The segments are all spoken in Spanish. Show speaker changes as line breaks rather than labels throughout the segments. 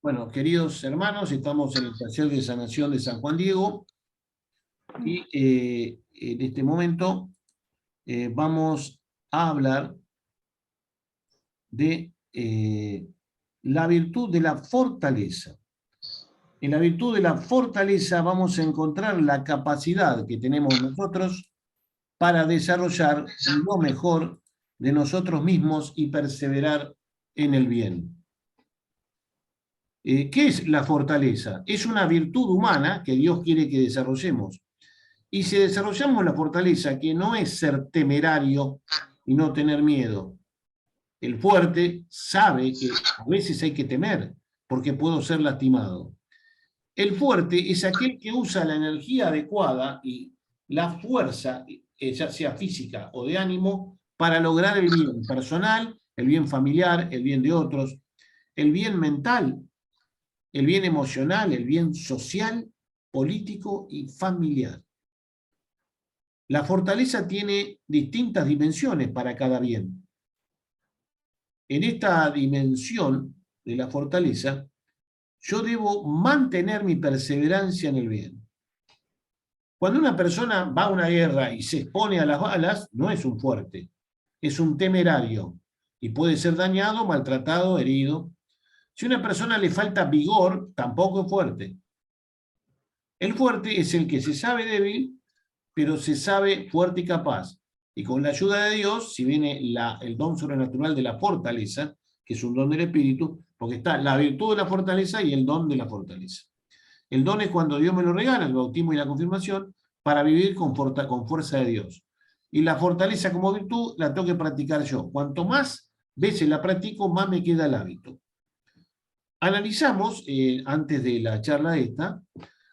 Bueno, queridos hermanos, estamos en el taller de sanación de San Juan Diego y en este momento vamos a hablar de la virtud de la fortaleza. En la virtud de la fortaleza vamos a encontrar la capacidad que tenemos nosotros para desarrollar lo mejor de nosotros mismos y perseverar en el bien. ¿Qué es la fortaleza? Es una virtud humana que Dios quiere que desarrollemos. Y si desarrollamos la fortaleza, que no es ser temerario y no tener miedo. El fuerte sabe que a veces hay que temer, porque puedo ser lastimado. El fuerte es aquel que usa la energía adecuada y la fuerza, ya sea física o de ánimo, para lograr el bien personal, el bien familiar, el bien de otros, el bien mental, el bien emocional, el bien social, político y familiar. La fortaleza tiene distintas dimensiones para cada bien. En esta dimensión de la fortaleza, yo debo mantener mi perseverancia en el bien. Cuando una persona va a una guerra y se expone a las balas, no es un fuerte, es un temerario y puede ser dañado, maltratado, herido. Si a una persona le falta vigor, tampoco es fuerte. El fuerte es el que se sabe débil, pero se sabe fuerte y capaz. Y con la ayuda de Dios, si viene el don sobrenatural de la fortaleza, que es un don del Espíritu, porque está la virtud de la fortaleza y el don de la fortaleza. El don es cuando Dios me lo regala, el bautismo y la confirmación, para vivir con fuerza de Dios. Y la fortaleza como virtud la tengo que practicar yo. Cuanto más veces la practico, más me queda el hábito. Analizamos, antes de la charla esta,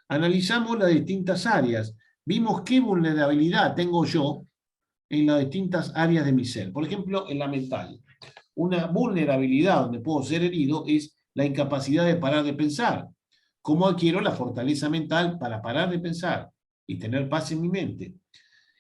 analizamos las distintas áreas. Vimos qué vulnerabilidad tengo yo en las distintas áreas de mi ser. Por ejemplo, en la mental. Una vulnerabilidad donde puedo ser herido es la incapacidad de parar de pensar. ¿Cómo adquiero la fortaleza mental para parar de pensar y tener paz en mi mente?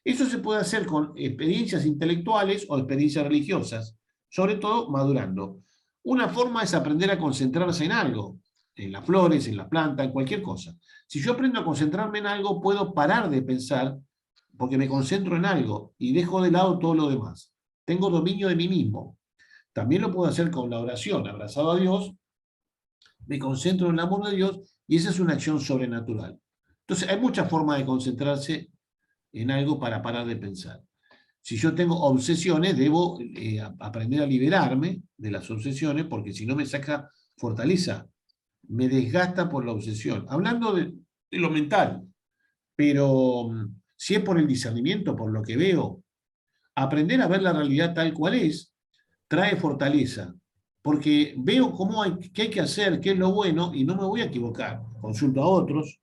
Eso se puede hacer con experiencias intelectuales o experiencias religiosas, sobre todo madurando. Una forma es aprender a concentrarse en algo, en las flores, en la planta, en cualquier cosa. Si yo aprendo a concentrarme en algo, puedo parar de pensar porque me concentro en algo y dejo de lado todo lo demás. Tengo dominio de mí mismo. También lo puedo hacer con la oración, abrazado a Dios, me concentro en el amor de Dios y esa es una acción sobrenatural. Entonces, hay muchas formas de concentrarse en algo para parar de pensar. Si yo tengo obsesiones, debo aprender a liberarme de las obsesiones, porque si no me saca fortaleza, me desgasta por la obsesión. Hablando de lo mental, pero si es por el discernimiento, por lo que veo, aprender a ver la realidad tal cual es, trae fortaleza, porque veo qué hay que hacer, qué es lo bueno, y no me voy a equivocar. Consulto a otros,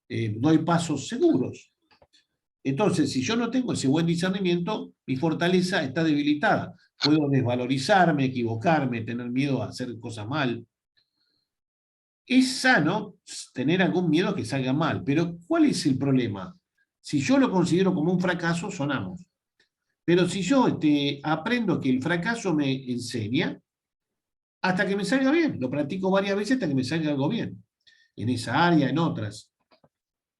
doy pasos seguros. Entonces, si yo no tengo ese buen discernimiento, mi fortaleza está debilitada. Puedo desvalorizarme, equivocarme, tener miedo a hacer cosas mal. Es sano tener algún miedo a que salga mal, pero ¿cuál es el problema? Si yo lo considero como un fracaso, sonamos. Pero si yo aprendo que el fracaso me enseña, hasta que me salga bien, lo practico varias veces hasta que me salga algo bien, en esa área, en otras.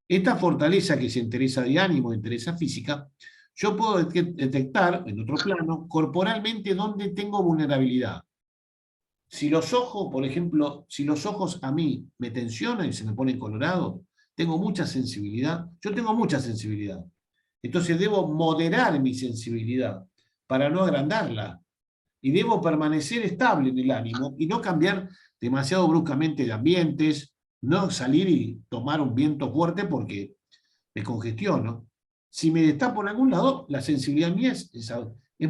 Esta fortaleza que se interesa de ánimo, interesa física, yo puedo detectar, en otro plano, corporalmente dónde tengo vulnerabilidad. Si los ojos, por ejemplo, si los ojos a mí me tensionan y se me ponen colorados, tengo mucha sensibilidad, yo tengo mucha sensibilidad. Entonces debo moderar mi sensibilidad para no agrandarla. Y debo permanecer estable en el ánimo y no cambiar demasiado bruscamente de ambientes, no salir y tomar un viento fuerte porque me congestiono. Si me destapo en algún lado, la sensibilidad mía es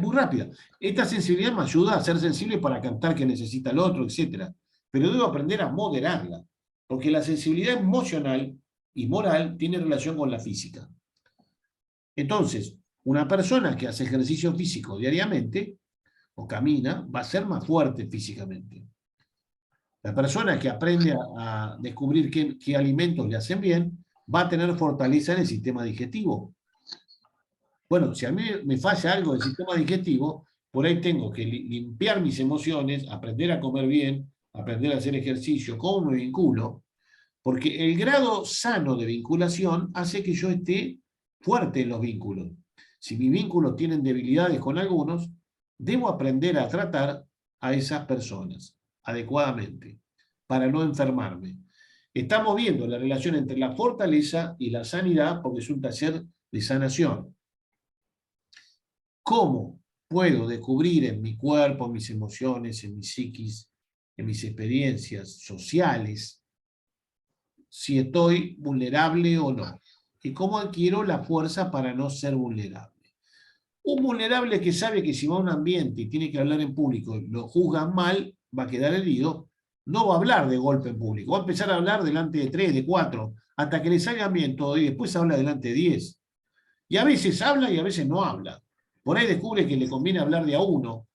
muy rápida. Esta sensibilidad me ayuda a ser sensible para captar que necesita el otro, etc. Pero debo aprender a moderarla, porque la sensibilidad emocional y moral tiene relación con la física. Entonces, una persona que hace ejercicio físico diariamente o camina, va a ser más fuerte físicamente. La persona que aprende a descubrir qué alimentos le hacen bien, va a tener fortaleza en el sistema digestivo. Bueno, si a mí me falla algo del sistema digestivo, por ahí tengo que limpiar mis emociones, aprender a comer bien, aprender a hacer ejercicio, cómo me vinculo, porque el grado sano de vinculación hace que yo esté fuerte en los vínculos. Si mis vínculos tienen debilidades con algunos, debo aprender a tratar a esas personas adecuadamente para no enfermarme. Estamos viendo la relación entre la fortaleza y la sanidad porque es un taller de sanación. ¿Cómo puedo descubrir en mi cuerpo, en mis emociones, en mi psiquis, en mis experiencias sociales, si estoy vulnerable o no? ¿Y cómo adquiero la fuerza para no ser vulnerable? Un vulnerable que sabe que si va a un ambiente y tiene que hablar en público, lo juzgan mal, va a quedar herido, no va a hablar de golpe en público, va a empezar a hablar delante de 3, de 4, hasta que le salgan bien todo y después habla delante de 10. Y a veces habla y a veces no habla. Por ahí descubre que le conviene hablar de a uno.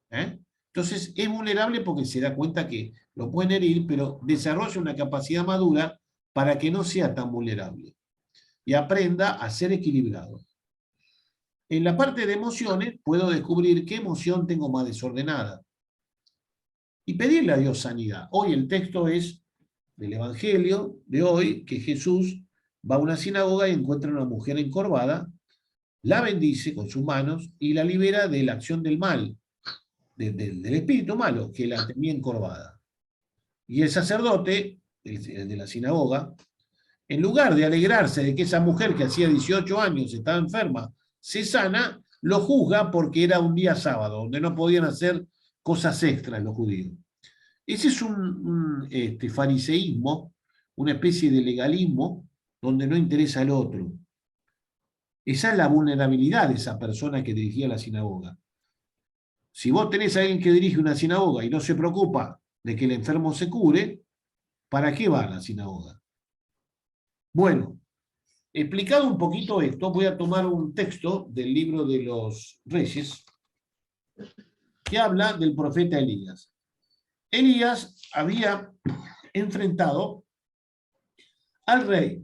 Entonces es vulnerable porque se da cuenta que lo pueden herir, pero desarrolla una capacidad madura para que no sea tan vulnerable y aprenda a ser equilibrado. En la parte de emociones puedo descubrir qué emoción tengo más desordenada y pedirle a Dios sanidad. Hoy el texto es del Evangelio de hoy, que Jesús va a una sinagoga y encuentra a una mujer encorvada, la bendice con sus manos y la libera de la acción del mal, del espíritu malo que la tenía encorvada. Y el sacerdote, el de la sinagoga, en lugar de alegrarse de que esa mujer que hacía 18 años estaba enferma, se sana, lo juzga porque era un día sábado, donde no podían hacer cosas extras los judíos. Ese es un fariseísmo, una especie de legalismo donde no interesa al otro. Esa es la vulnerabilidad de esa persona que dirigía la sinagoga. Si vos tenés a alguien que dirige una sinagoga y no se preocupa de que el enfermo se cure, ¿para qué va a la sinagoga? Bueno, explicado un poquito esto, voy a tomar un texto del libro de los Reyes que habla del profeta Elías. Elías había enfrentado al rey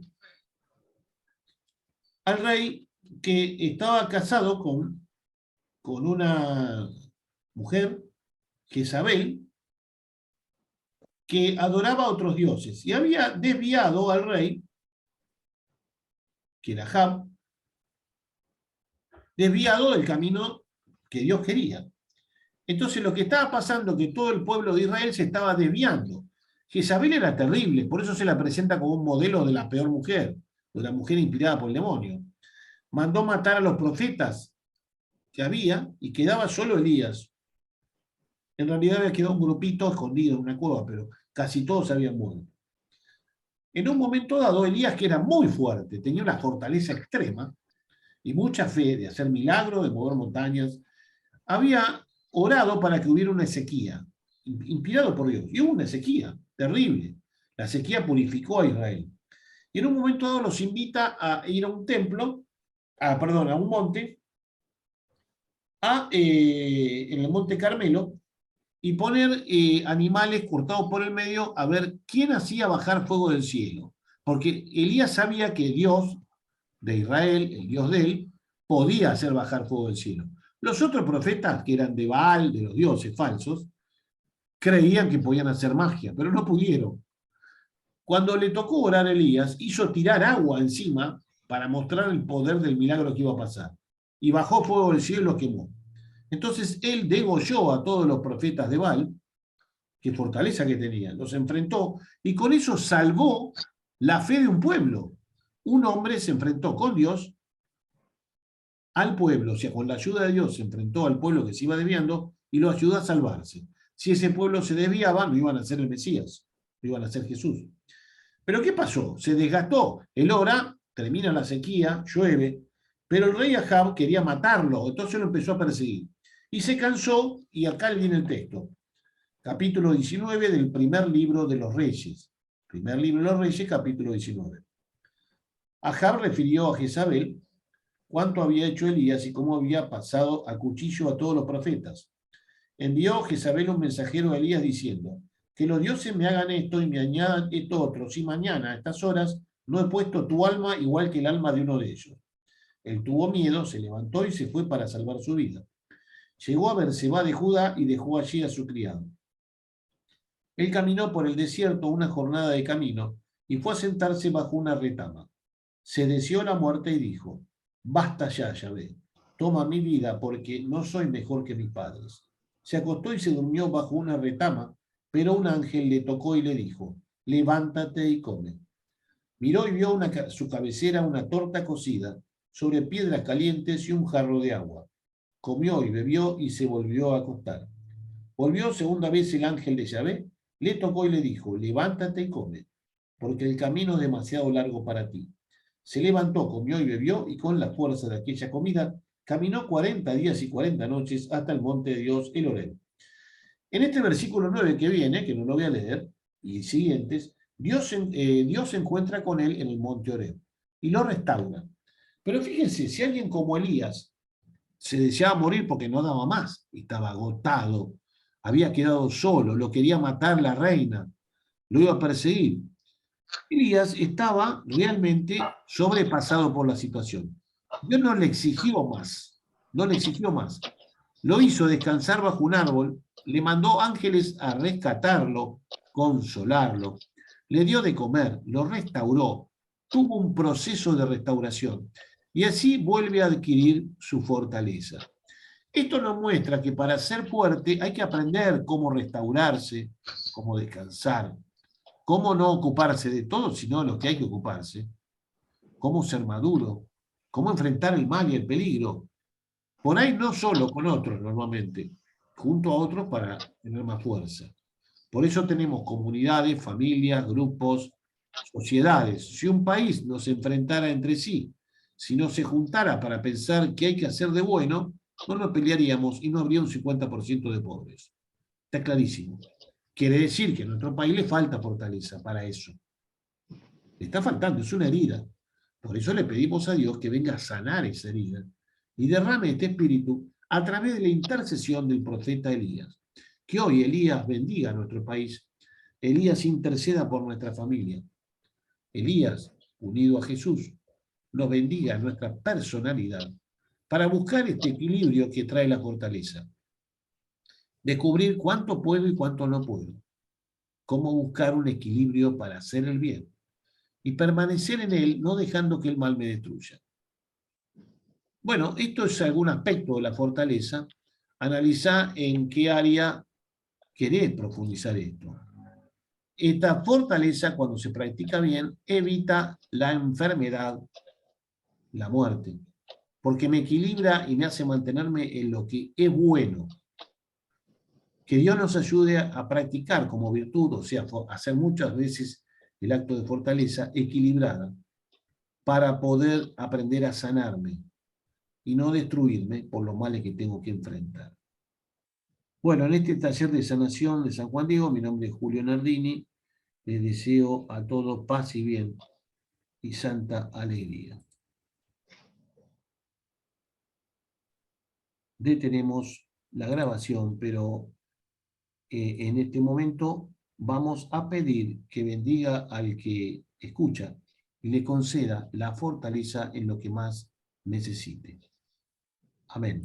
que estaba casado con una mujer, Jezabel, que adoraba a otros dioses y había desviado al rey, que era Ahab, desviado del camino que Dios quería. Entonces lo que estaba pasando es que todo el pueblo de Israel se estaba desviando. Jezabel era terrible, por eso se la presenta como un modelo de la peor mujer, de la mujer inspirada por el demonio. Mandó matar a los profetas que había y quedaba solo Elías. En realidad había quedado un grupito escondido en una cueva, pero casi todos habían muerto. En un momento dado, Elías, que era muy fuerte, tenía una fortaleza extrema y mucha fe de hacer milagros, de mover montañas, había orado para que hubiera una sequía, inspirado por Dios. Y hubo una sequía terrible. La sequía purificó a Israel. Y en un momento dado los invita a ir a un templo, a un monte, en el Monte Carmelo, y poner animales cortados por el medio a ver quién hacía bajar fuego del cielo. Porque Elías sabía que Dios de Israel, el Dios de él, podía hacer bajar fuego del cielo. Los otros profetas, que eran de Baal, de los dioses falsos, creían que podían hacer magia, pero no pudieron. Cuando le tocó orar a Elías, hizo tirar agua encima para mostrar el poder del milagro que iba a pasar. Y bajó fuego del cielo y lo quemó. Entonces él degolló a todos los profetas de Baal, qué fortaleza que tenían, los enfrentó y con eso salvó la fe de un pueblo. Un hombre se enfrentó con Dios, al pueblo, o sea, con la ayuda de Dios se enfrentó al pueblo que se iba desviando y lo ayudó a salvarse. Si ese pueblo se desviaba, no iban a ser el Mesías, no iban a ser Jesús. Pero ¿qué pasó? Se desgastó. El ora, termina la sequía, llueve, pero el rey Ahab quería matarlo, entonces lo empezó a perseguir. Y se cansó, y acá viene el texto. Capítulo 19 del primer libro de los Reyes. Primer libro de los Reyes, capítulo 19. Ahab refirió a Jezabel cuánto había hecho Elías y cómo había pasado a cuchillo a todos los profetas. Envió Jezabel un mensajero a Elías diciendo: que los dioses me hagan esto y me añadan esto otro, si mañana a estas horas no he puesto tu alma igual que el alma de uno de ellos. Él tuvo miedo, se levantó y se fue para salvar su vida. Llegó a Berseba de Judá y dejó allí a su criado. Él caminó por el desierto una jornada de camino y fue a sentarse bajo una retama. Se deseó la muerte y dijo, basta ya, Yahvé, toma mi vida porque no soy mejor que mis padres. Se acostó y se durmió bajo una retama, pero un ángel le tocó y le dijo, levántate y come. Miró y vio su cabecera una torta cocida sobre piedras calientes y un jarro de agua. Comió y bebió y se volvió a acostar. Volvió segunda vez el ángel de Yahvé, le tocó y le dijo, levántate y come, porque el camino es demasiado largo para ti. Se levantó, comió y bebió, y con la fuerza de aquella comida, caminó 40 días y 40 noches hasta el monte de Dios, el Horeb. En este versículo 9 que viene, que no lo voy a leer, y siguientes, Dios se encuentra con él en el monte Horeb y lo restaura. Pero fíjense, si alguien como Elías se deseaba morir porque no daba más, estaba agotado, había quedado solo, lo quería matar la reina, lo iba a perseguir. Elías estaba realmente sobrepasado por la situación. Dios no le exigió más, no le exigió más. Lo hizo descansar bajo un árbol, le mandó ángeles a rescatarlo, consolarlo, le dio de comer, lo restauró, tuvo un proceso de restauración y así vuelve a adquirir su fortaleza. Esto nos muestra que para ser fuerte hay que aprender cómo restaurarse, cómo descansar, cómo no ocuparse de todo, sino de lo que hay que ocuparse, cómo ser maduro, cómo enfrentar el mal y el peligro. Por ahí no solo con otros normalmente, junto a otros para tener más fuerza. Por eso tenemos comunidades, familias, grupos, sociedades. Si un país no se enfrentara entre sí, si no se juntara para pensar qué hay que hacer de bueno, no nos pelearíamos y no habría un 50% de pobres. Está clarísimo. Quiere decir que a nuestro país le falta fortaleza para eso. Le está faltando, es una herida. Por eso le pedimos a Dios que venga a sanar esa herida y derrame este espíritu a través de la intercesión del profeta Elías. Que hoy Elías bendiga a nuestro país, Elías interceda por nuestra familia, Elías, unido a Jesús, nos bendiga nuestra personalidad para buscar este equilibrio que trae la fortaleza. Descubrir cuánto puedo y cuánto no puedo. Cómo buscar un equilibrio para hacer el bien y permanecer en él, no dejando que el mal me destruya. Bueno, esto es algún aspecto de la fortaleza. Analiza en qué área querés profundizar esto. Esta fortaleza, cuando se practica bien, evita la enfermedad, la muerte, porque me equilibra y me hace mantenerme en lo que es bueno. Que Dios nos ayude a practicar como virtud, o sea, hacer muchas veces el acto de fortaleza equilibrada, para poder aprender a sanarme y no destruirme por los males que tengo que enfrentar. Bueno, en este taller de sanación de San Juan Diego, mi nombre es Julio Nardini, les deseo a todos paz y bien y santa alegría. Detenemos la grabación, pero en este momento vamos a pedir que bendiga al que escucha y le conceda la fortaleza en lo que más necesite. Amén.